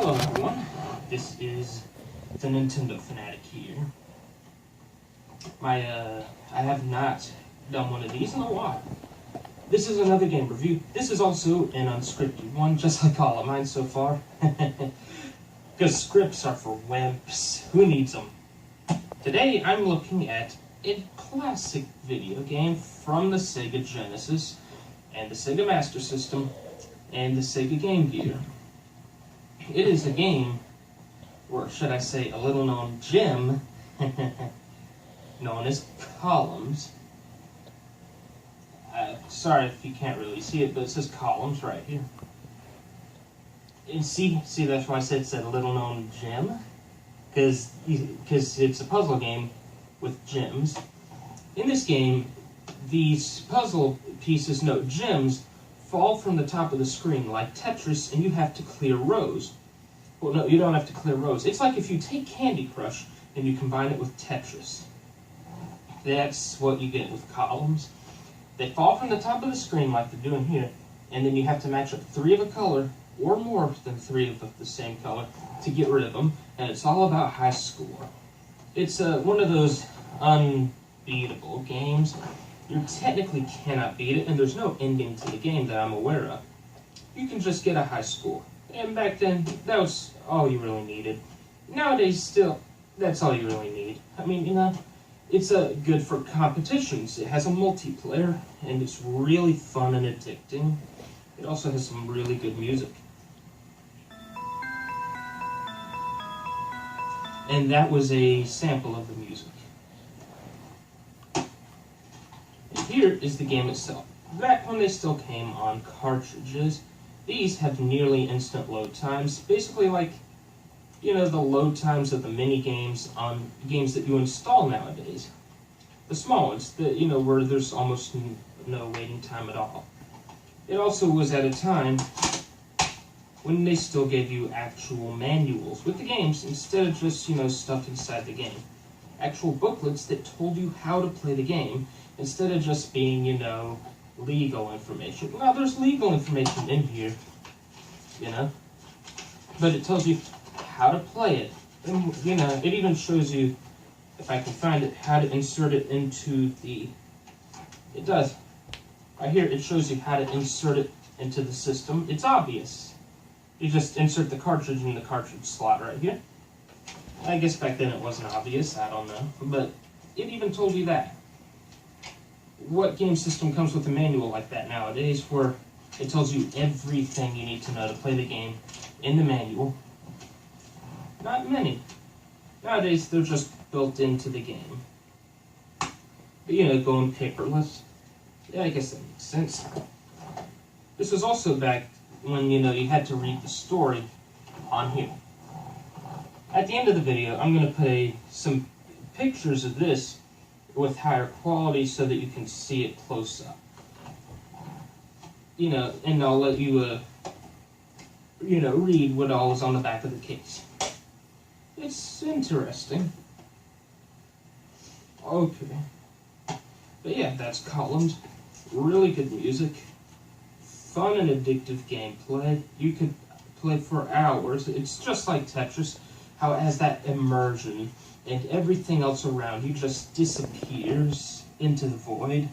Hello everyone, this is the Nintendo Fanatic here. I have not done one of these in a while. This is another game review. This is also an unscripted one, just like all of mine so far. Because scripts are for wimps. Who needs them? Today I'm looking at a classic video game from the Sega Genesis and the Sega Master System and the Sega Game Gear. It is a game, or should I say a little known gem, known as Columns. Sorry if you can't really see it, but it says Columns right here. And see, that's why I said it's a little known gem, because it's a puzzle game with gems. In this game, these puzzle pieces, no, gems, fall from the top of the screen like Tetris, and you have to clear rows. Well, no, you don't have to clear rows. It's like if you take Candy Crush and you combine it with Tetris. That's what you get with Columns. They fall from the top of the screen like they're doing here, and then you have to match up 3 of a color, or more than 3 of the same color, to get rid of them, and it's all about high score. It's one of those unbeatable games. You technically cannot beat it, and there's no ending to the game that I'm aware of. You can just get a high score. And back then, that was all you really needed. Nowadays, still, that's all you really need. I mean, you know, it's good for competitions. It has a multiplayer, and it's really fun and addicting. It also has some really good music. And that was a sample of the music. And here is the game itself. Back when they still came on cartridges, these have nearly instant load times, basically like, you know, the load times of the mini games on games that you install nowadays. The small ones, you know, where there's almost no waiting time at all. It also was at a time when they still gave you actual manuals with the games instead of just, you know, stuff inside the game. Actual booklets that told you how to play the game instead of just being, you know, legal information. Well, there's legal information in here, you know, but it tells you how to play it. And, you know, it even shows you, if I can find it, how to insert it into the, it does. Right here, it shows you how to insert it into the system. It's obvious. You just insert the cartridge in the cartridge slot right here. I guess back then it wasn't obvious, I don't know, but it even told you that. What game system comes with a manual like that nowadays, where it tells you everything you need to know to play the game in the manual? Not many. Nowadays, they're just built into the game. But, you know, going paperless. Yeah, I guess that makes sense. This was also back when, you know, you had to read the story on here. At the end of the video, I'm going to put some pictures of this with higher quality so that you can see it close up. You know, and I'll let you, you know, read what all is on the back of the case. It's interesting. Okay. But yeah, that's Columns. Really good music. Fun and addictive gameplay. You could play for hours. It's just like Tetris, how it has that immersion and everything else around you just disappears into the void.